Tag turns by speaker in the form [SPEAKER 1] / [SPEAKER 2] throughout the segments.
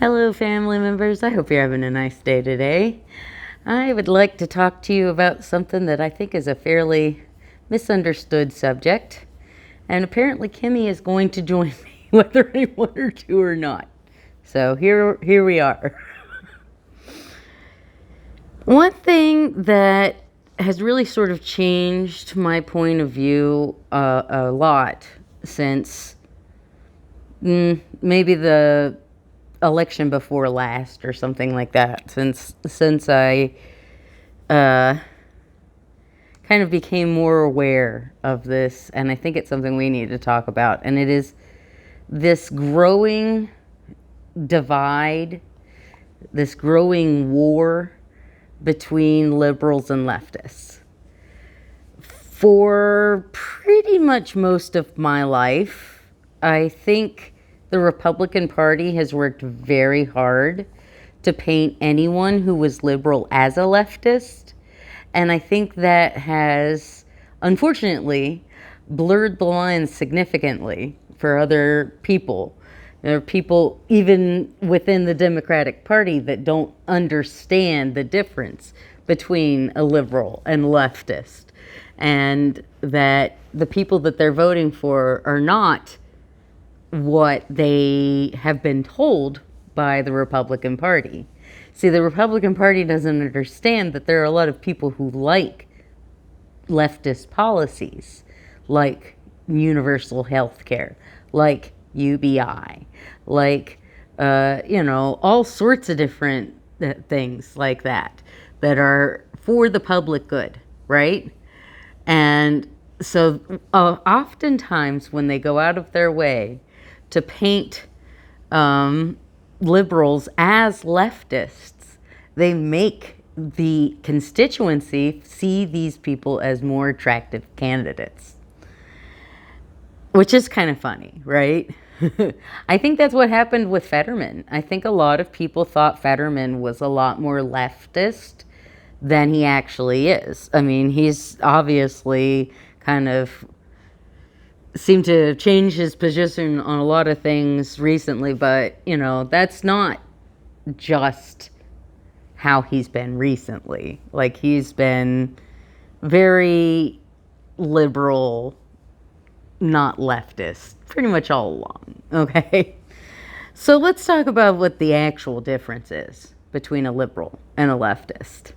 [SPEAKER 1] Hello, family members. I hope you're having a nice day today. I would like to talk to you about something that I think is a fairly misunderstood subject. And apparently, Kimmy is going to join me, whether I want her to or not. So here we are. One thing that has really sort of changed my point of view a lot since maybe the election before last or something like that, since I kind of became more aware of this, and I think it's something we need to talk about, and it is this growing divide, this growing war between liberals and leftists. For pretty much most of my life, I think the Republican Party has worked very hard to paint anyone who was liberal as a leftist. And I think that has, unfortunately, blurred the lines significantly for other people. There are people even within the Democratic Party that don't understand the difference between a liberal and leftist, and that the people that they're voting for are not what they have been told by the Republican Party. See, the Republican Party doesn't understand that there are a lot of people who like leftist policies, like universal health care, like UBI, like, all sorts of different things like that are for the public good, right? And so oftentimes when they go out of their way to paint liberals as leftists, they make the constituency see these people as more attractive candidates, which is kind of funny, right? I think that's what happened with Fetterman. I think a lot of people thought Fetterman was a lot more leftist than he actually is. I mean, he's obviously kind of seemed to change his position on a lot of things recently, but, that's not just how he's been recently. Like, he's been very liberal, not leftist, pretty much all along, okay? So let's talk about what the actual difference is between a liberal and a leftist.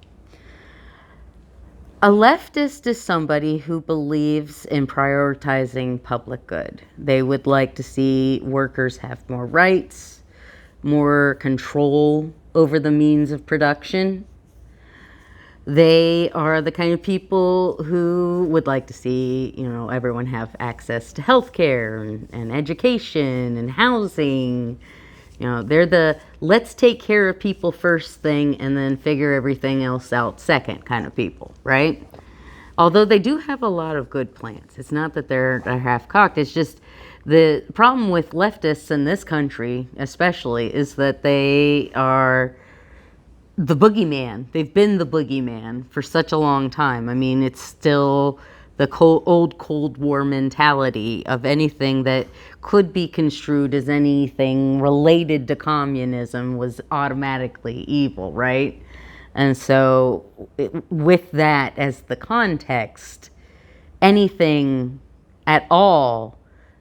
[SPEAKER 1] A leftist is somebody who believes in prioritizing public good. They would like to see workers have more rights, more control over the means of production. They are the kind of people who would like to see, everyone have access to health care and education and housing. They're the let's take care of people first thing and then figure everything else out second kind of people, right? Although they do have a lot of good plans. It's not that they're half-cocked. It's just the problem with leftists in this country especially is that they are the boogeyman. They've been the boogeyman for such a long time. I mean, it's still the old Cold War mentality of anything that could be construed as anything related to communism was automatically evil, right? And so with that as the context, anything at all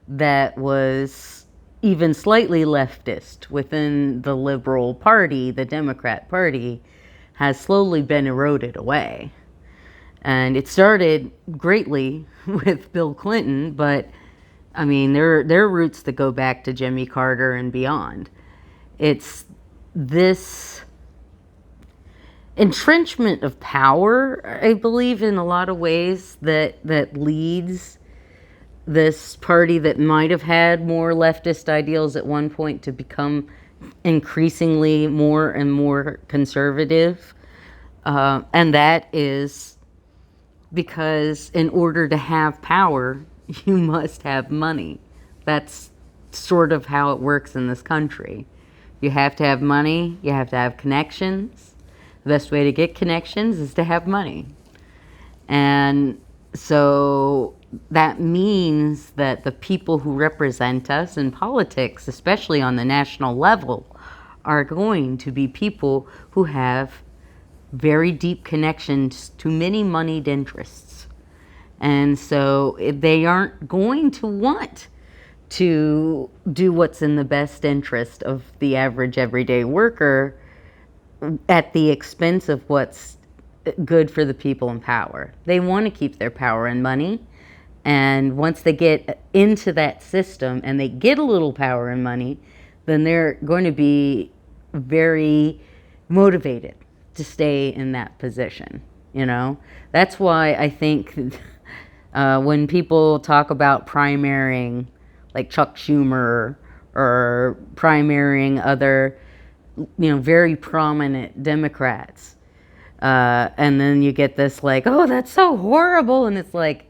[SPEAKER 1] that was even slightly leftist within the Liberal Party, the Democrat Party, has slowly been eroded away. And it started greatly with Bill Clinton, but I mean, there are roots that go back to Jimmy Carter and beyond. It's this entrenchment of power, I believe, in a lot of ways that leads this party that might have had more leftist ideals at one point to become increasingly more and more conservative. And that is because in order to have power, you must have money. That's sort of how it works in this country. You have to have money, you have to have connections. The best way to get connections is to have money. And so that means that the people who represent us in politics, especially on the national level, are going to be people who have very deep connections to many moneyed interests. And so they aren't going to want to do what's in the best interest of the average everyday worker at the expense of what's good for the people in power. They want to keep their power and money. And once they get into that system and they get a little power and money, then they're going to be very motivated to stay in that position. You know, that's why I think when people talk about primarying, like Chuck Schumer, or primarying other, very prominent Democrats, and then you get this like, oh, that's so horrible, and it's like,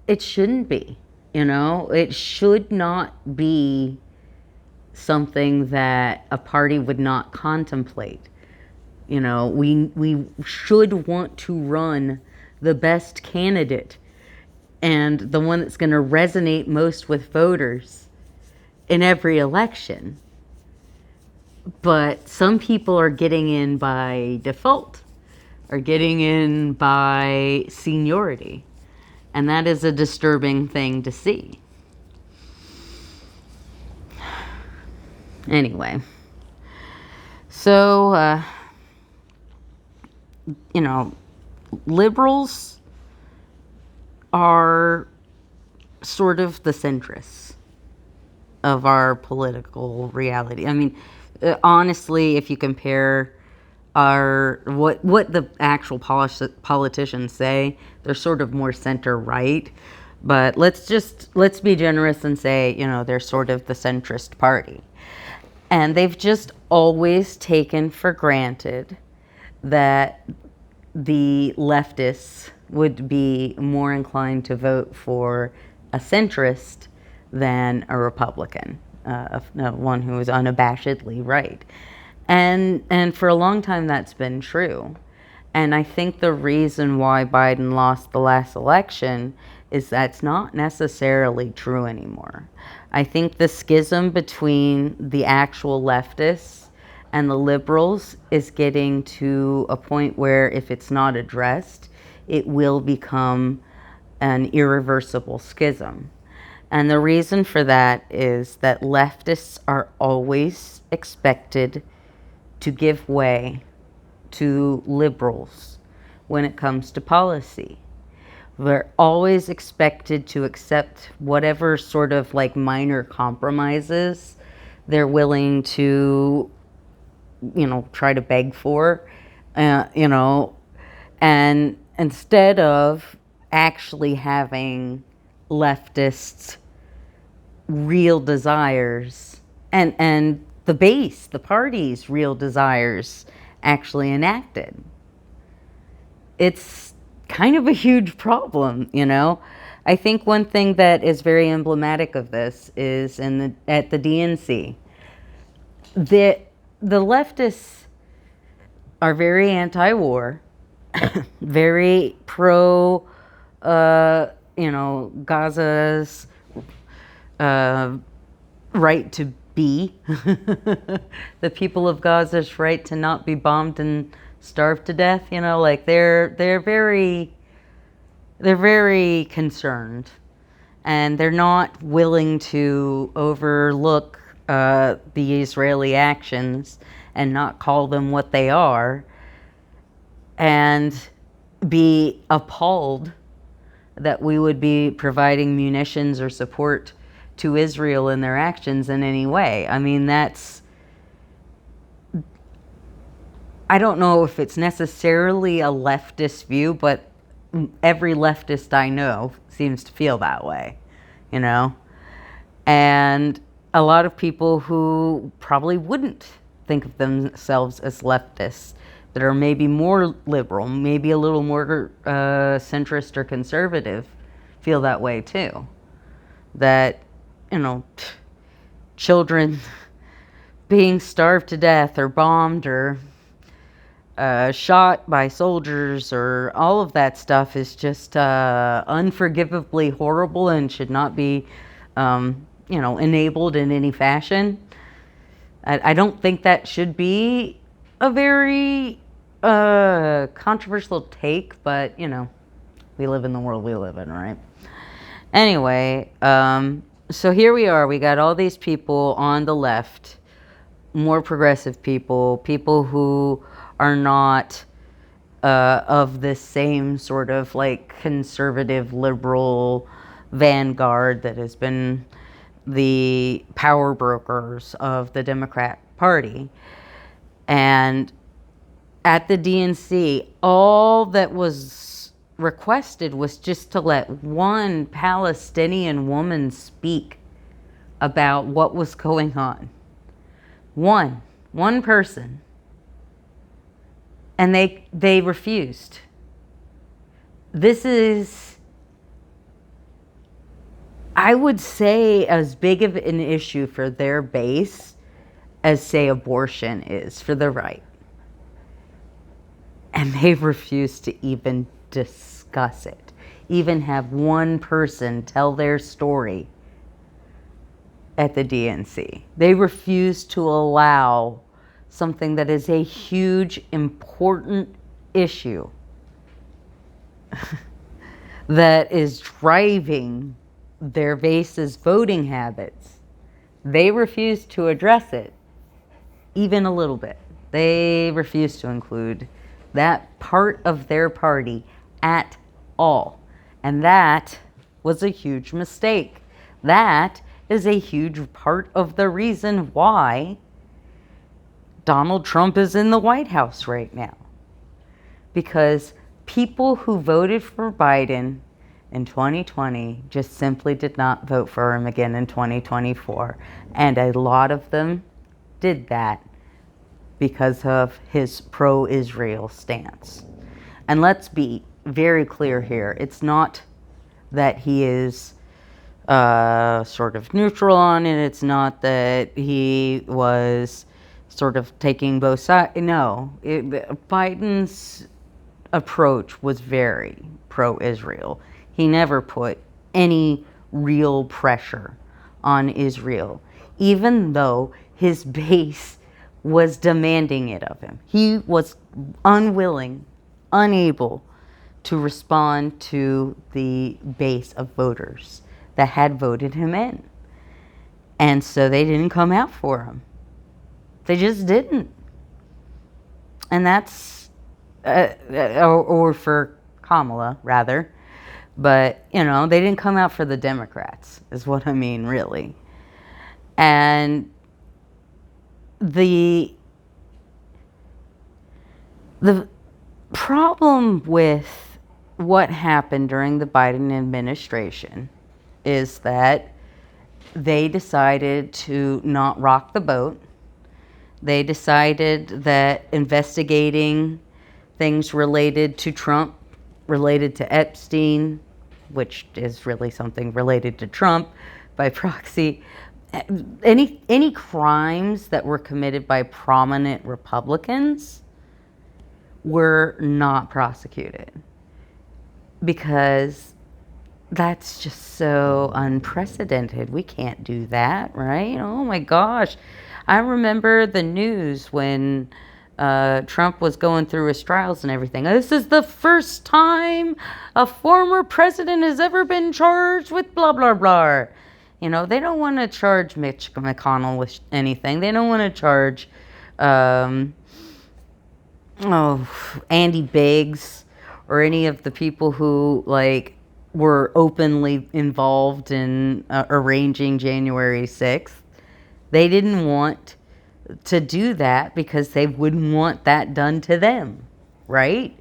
[SPEAKER 1] it shouldn't be. It should not be something that a party would not contemplate. We should want to run the best candidate and the one that's going to resonate most with voters in every election. But some people are getting in by default, or getting in by seniority. And that is a disturbing thing to see. Anyway, so, liberals are sort of the centrists of our political reality. I mean, honestly, if you compare what the actual politicians say, they're sort of more center right. But let's be generous and say, they're sort of the centrist party. And they've just always taken for granted that the leftists would be more inclined to vote for a centrist than a Republican, one who is unabashedly right. And for a long time that's been true. And I think the reason why Biden lost the last election is that's not necessarily true anymore. I think the schism between the actual leftists and the liberals is getting to a point where if it's not addressed, it will become an irreversible schism. And the reason for that is that leftists are always expected to give way to liberals when it comes to policy. They're always expected to accept whatever sort of like minor compromises they're willing to, try to beg for, and instead of actually having leftists' real desires and the party's real desires actually enacted. It's kind of a huge problem, I think one thing that is very emblematic of this is at the DNC. The leftists are very anti-war, very pro, Gaza's right to be, the people of Gaza's right to not be bombed and starve to death. They're very concerned, and they're not willing to overlook the Israeli actions and not call them what they are, and be appalled that we would be providing munitions or support to Israel in their actions in any way. I mean, I don't know if it's necessarily a leftist view, but every leftist I know seems to feel that way, And a lot of people who probably wouldn't think of themselves as leftists, that are maybe more liberal, maybe a little more centrist or conservative, feel that way too. That, children being starved to death or bombed or shot by soldiers or all of that stuff is just unforgivably horrible and should not be, enabled in any fashion. I don't think that should be a very controversial take, but we live in the world we live in, right? Anyway, so here we are. We got all these people on the left, more progressive people who are not of this same sort of like conservative liberal vanguard that has been the power brokers of the Democrat Party. And at the DNC, all that was requested was just to let one Palestinian woman speak about what was going on. One person. And they refused. This is, I would say, as big of an issue for their base as, say, abortion is for the right. And they refuse to even discuss it. Even have one person tell their story at the DNC. They refuse to allow something that is a huge, important issue that is driving their base's voting habits. They refuse to address it, even a little bit. They refuse to include that part of their party at all. And that was a huge mistake. That is a huge part of the reason why Donald Trump is in the White House right now. Because people who voted for Biden in 2020 just simply did not vote for him again in 2024. And a lot of them did that because of his pro-Israel stance. And let's be very clear here. It's not that he is sort of neutral on it. It's not that he was sort of taking both sides. No, Biden's approach was very pro-Israel. He never put any real pressure on Israel, even though his base was demanding it of him. He was unwilling, unable to respond to the base of voters that had voted him in. And so they didn't come out for him. They just didn't. And that's, or for Kamala, rather. But, they didn't come out for the Democrats, is what I mean, really. And the problem with what happened during the Biden administration is that they decided to not rock the boat. They decided that investigating things related to Trump, related to Epstein, which is really something related to Trump by proxy, any crimes that were committed by prominent Republicans were not prosecuted, because that's just so unprecedented. We can't do that, right? Oh my gosh. I remember the news when Trump was going through his trials and everything. This is the first time a former president has ever been charged with blah, blah, blah. They don't want to charge Mitch McConnell with anything. They don't want to charge Andy Biggs or any of the people who were openly involved in arranging January 6th. They didn't want to do that because they wouldn't want that done to them, right?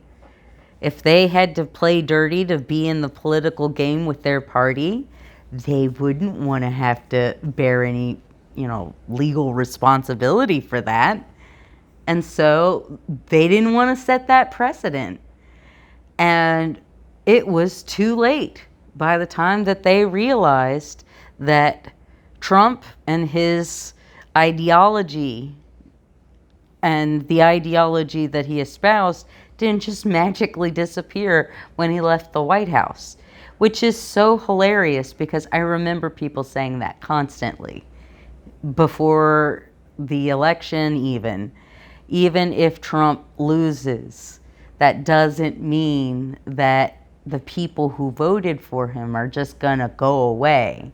[SPEAKER 1] If they had to play dirty to be in the political game with their party, they wouldn't want to have to bear any, legal responsibility for that. And so they didn't want to set that precedent. And it was too late by the time that they realized that Trump and his ideology and the ideology that he espoused didn't just magically disappear when he left the White House, which is so hilarious because I remember people saying that constantly before the election, even if Trump loses, that doesn't mean that the people who voted for him are just gonna go away.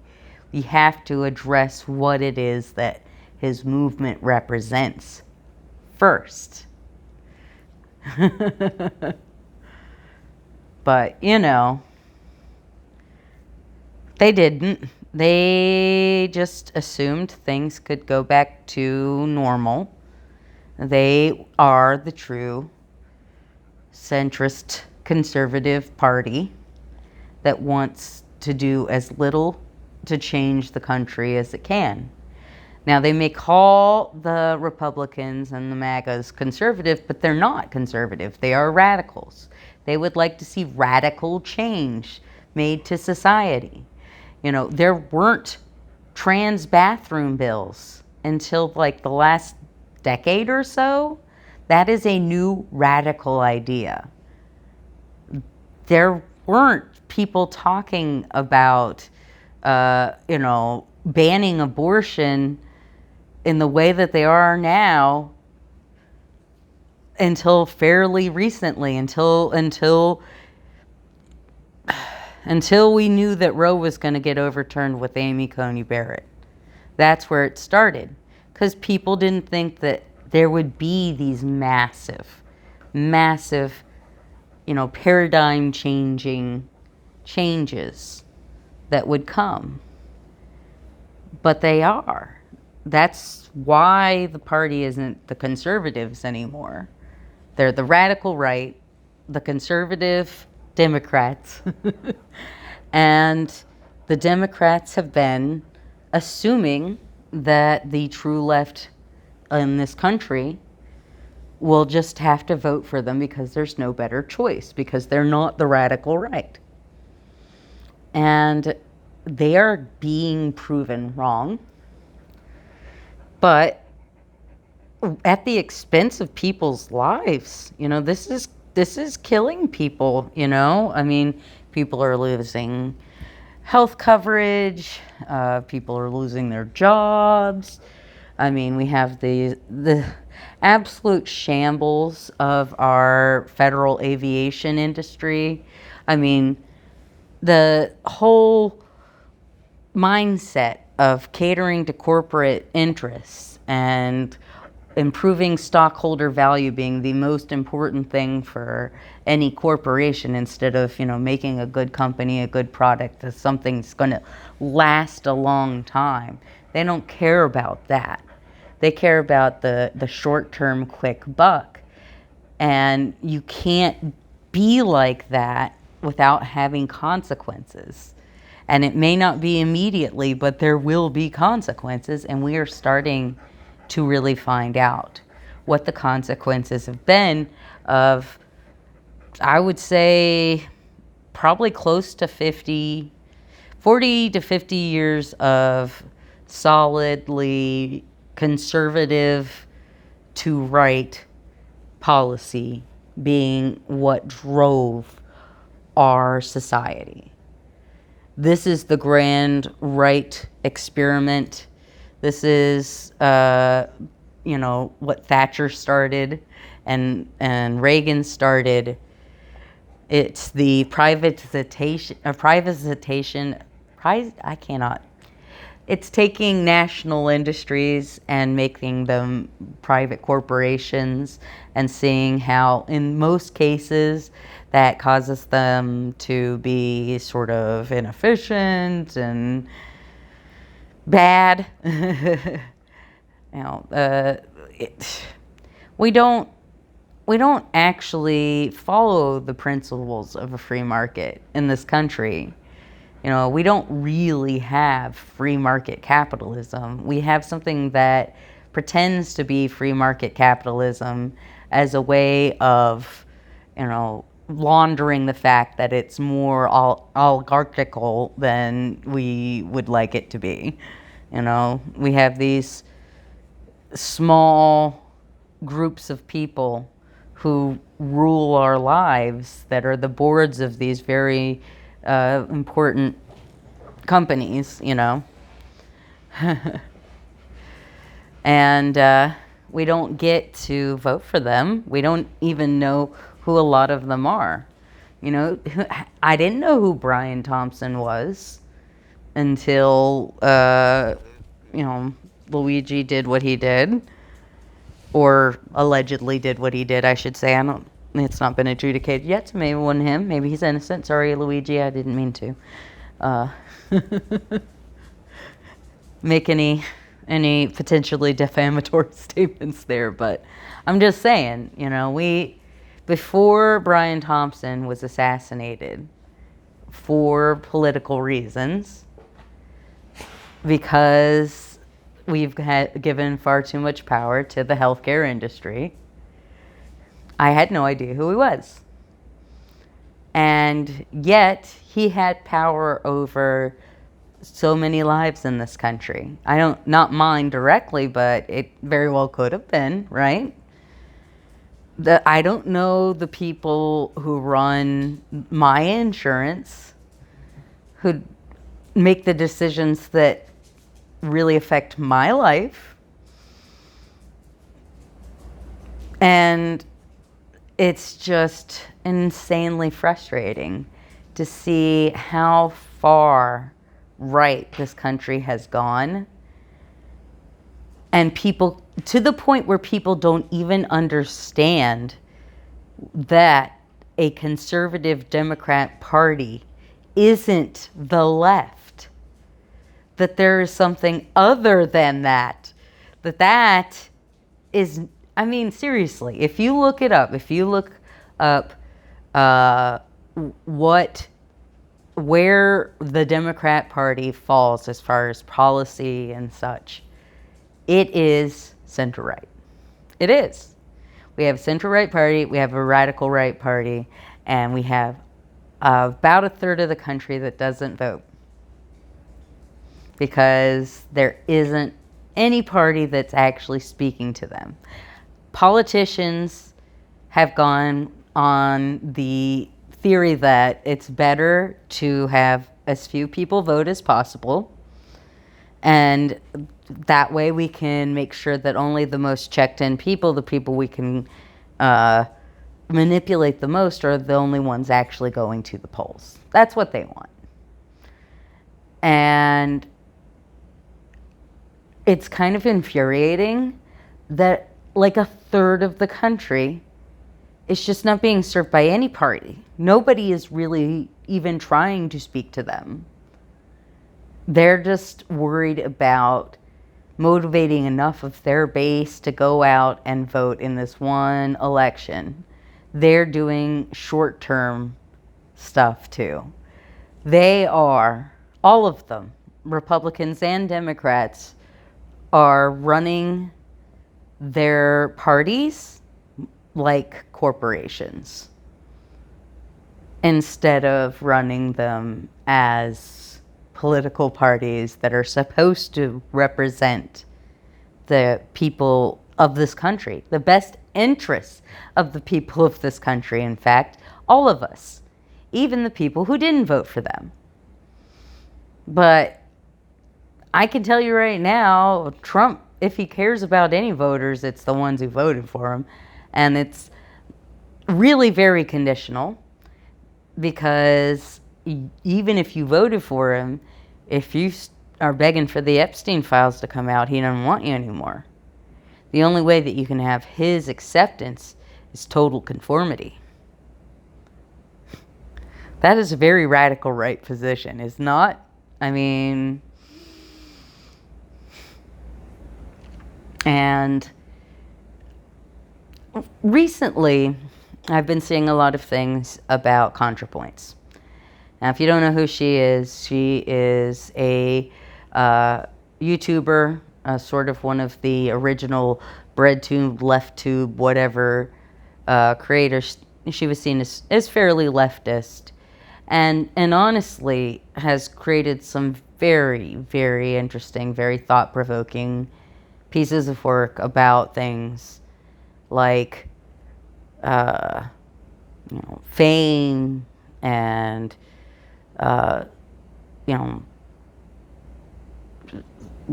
[SPEAKER 1] We have to address what it is that his movement represents first. But, they didn't. They just assumed things could go back to normal. They are the true centrist conservative party that wants to do as little to change the country as it can. Now, they may call the Republicans and the MAGAs conservative, but they're not conservative. They are radicals. They would like to see radical change made to society. There weren't trans bathroom bills until like the last decade or so. That is a new radical idea. There weren't people talking about, banning abortion in the way that they are now until fairly recently, until we knew that Roe was going to get overturned with Amy Coney Barrett. That's where it started, because people didn't think that there would be these massive, paradigm changing changes that would come. But they are. That's why the party isn't the conservatives anymore. They're the radical right, the conservative Democrats. And the Democrats have been assuming that the true left in this country will just have to vote for them because there's no better choice, because they're not the radical right. And they are being proven wrong, but at the expense of people's lives. This is killing people. I mean, people are losing health coverage. People are losing their jobs. I mean, we have the absolute shambles of our federal aviation industry. I mean, the whole mindset of catering to corporate interests and improving stockholder value being the most important thing for any corporation, instead of, making a good company, a good product, that something's going to last a long time. They don't care about that. They care about the short-term quick buck. And you can't be like that without having consequences. And it may not be immediately, but there will be consequences, and we are starting to really find out what the consequences have been of, I would say, probably close to 40 to 50 years of solidly conservative to right policy being what drove our society. This is the grand right experiment. This is, what Thatcher started and Reagan started. It's the it's taking national industries and making them private corporations, and seeing how, in most cases, that causes them to be sort of inefficient and bad. We don't actually follow the principles of a free market in this country. We don't really have free market capitalism. We have something that pretends to be free market capitalism as a way of, laundering the fact that it's more oligarchical than we would like it to be. We have these small groups of people who rule our lives that are the boards of these very important companies, And we don't get to vote for them. We don't even know who a lot of them are. You know, I didn't know who Brian Thompson was until, you know, Luigi did what he did, or allegedly did what he did, I should say. It's not been adjudicated yet, so maybe it wasn't him. Maybe he's innocent. Sorry, Luigi, I didn't mean to make any potentially defamatory statements there, but I'm just saying, you know, before Brian Thompson was assassinated for political reasons, because we've given far too much power to the healthcare industry, I had no idea who he was. And yet he had power over so many lives in this country. Not mine directly, but it very well could have been, right? I don't know the people who run my insurance, who make the decisions that really affect my life. And it's just insanely frustrating to see how far right this country has gone. And people, to the point where people don't even understand that a conservative Democrat Party isn't the left. That there is something other than that. That is, I mean, seriously, if you look it up, where the Democrat Party falls as far as policy and such, it is center-right. It is. We have a center-right party, we have a radical right party, and we have about a third of the country that doesn't vote. Because there isn't any party that's actually speaking to them. Politicians have gone on the theory that it's better to have as few people vote as possible, and that way we can make sure that only the most checked in people, the people we can manipulate the most, are the only ones actually going to the polls. That's what they want. And it's kind of infuriating that like a third of the country is just not being served by any party. Nobody is really even trying to speak to them. They're just worried about motivating enough of their base to go out and vote in this one election. They're doing short-term stuff too. They are, all of them, Republicans and Democrats, are running their parties like corporations instead of running them as political parties that are supposed to represent the people of this country, the best interests of the people of this country. In fact, all of us, even the people who didn't vote for them. But I can tell you right now, Trump, if he cares about any voters, it's the ones who voted for him. And it's really very conditional, because even if you voted for him, if you are begging for the Epstein files to come out, he doesn't want you anymore. The only way that you can have his acceptance is total conformity. That is a very radical right position, is not? I mean, and recently I've been seeing a lot of things about ContraPoints. Now, if you don't know who she is a YouTuber, sort of one of the original BreadTube, LeftTube, whatever creators. She was seen as fairly leftist, and honestly has created some very, very interesting, very thought-provoking pieces of work about things like fame and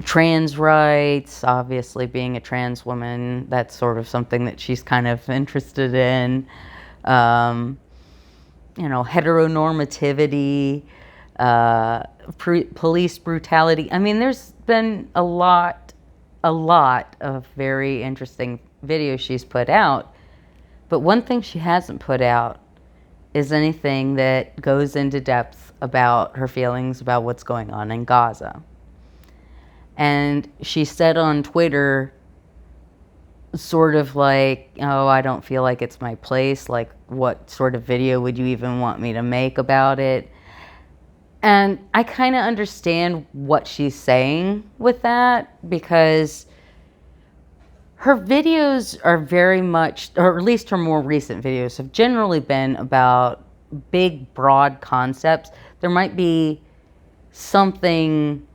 [SPEAKER 1] trans rights, obviously being a trans woman, that's sort of something that she's kind of interested in. Heteronormativity, police brutality. I mean, there's been a lot of very interesting videos she's put out. But one thing she hasn't put out is anything that goes into depth about her feelings about what's going on in Gaza. And she said on Twitter, sort of like, oh, I don't feel like it's my place. Like, what sort of video would you even want me to make about it? And I kind of understand what she's saying with that, because her videos are very much, or at least her more recent videos, have generally been about big, broad concepts. There might be something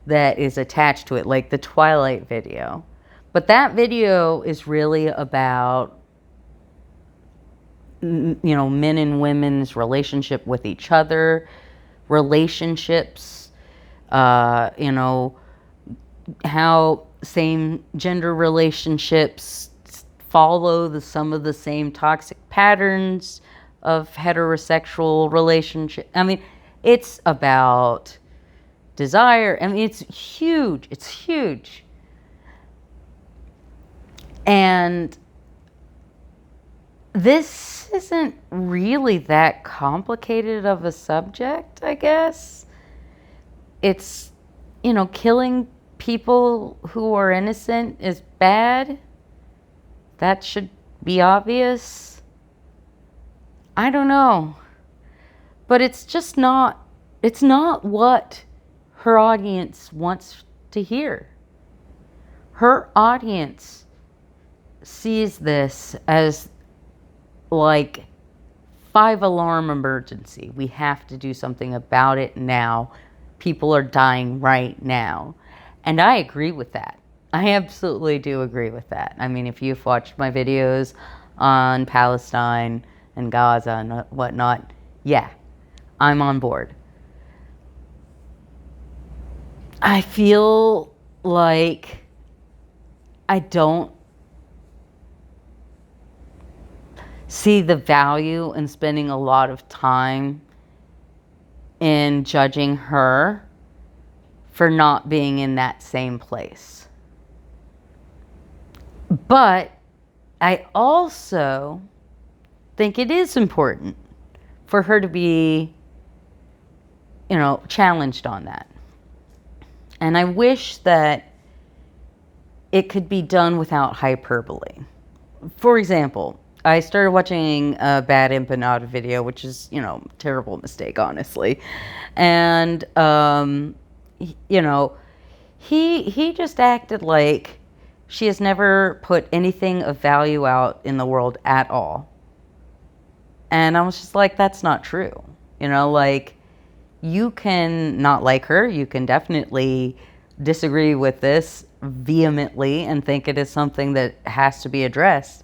[SPEAKER 1] that is attached to it, like the Twilight video. But that video is really about, men and women's relationship with each other, relationships, how same gender relationships follow some of the same toxic patterns of heterosexual relationship. I mean, it's about desire. I mean, it's huge. It's huge. And this isn't really that complicated of a subject, I guess. It's, killing people who are innocent is bad. That should be obvious. I don't know. But it's just not what her audience wants to hear. Her audience sees this as like 5-alarm emergency. We have to do something about it now. People are dying right now. And I agree with that. I absolutely do agree with that. I mean, if you've watched my videos on Palestine and Gaza and whatnot, yeah, I'm on board. I feel like I don't see the value in spending a lot of time in judging her for not being in that same place. But I also think it is important for her to be, challenged on that. And I wish that it could be done without hyperbole. For example, I started watching a Bad Empanada video, which is, terrible mistake, honestly. And, he just acted like she has never put anything of value out in the world at all. And I was just like, that's not true. You can not like her. You can definitely disagree with this vehemently and think it is something that has to be addressed.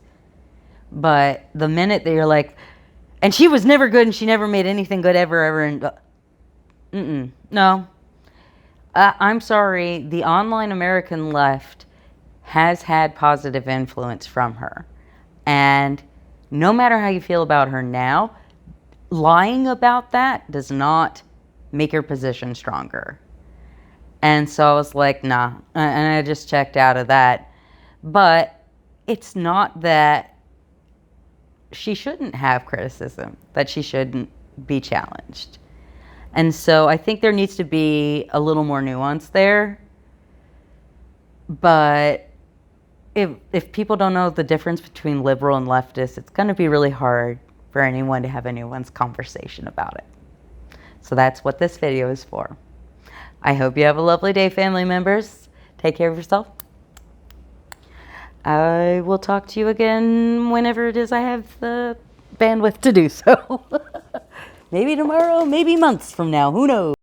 [SPEAKER 1] But the minute that you're like, and she was never good and she never made anything good ever, and no. I'm sorry, the online American left has had positive influence from her. And no matter how you feel about her now, lying about that does not make your position stronger. And so I was like, nah, and I just checked out of that. But it's not that she shouldn't have criticism, that she shouldn't be challenged. And so I think there needs to be a little more nuance there. But if people don't know the difference between liberal and leftist, it's going to be really hard for anyone to have anyone's conversation about it. So that's what this video is for. I hope you have a lovely day, family members. Take care of yourself. I will talk to you again whenever it is I have the bandwidth to do so. Maybe tomorrow, maybe months from now. Who knows?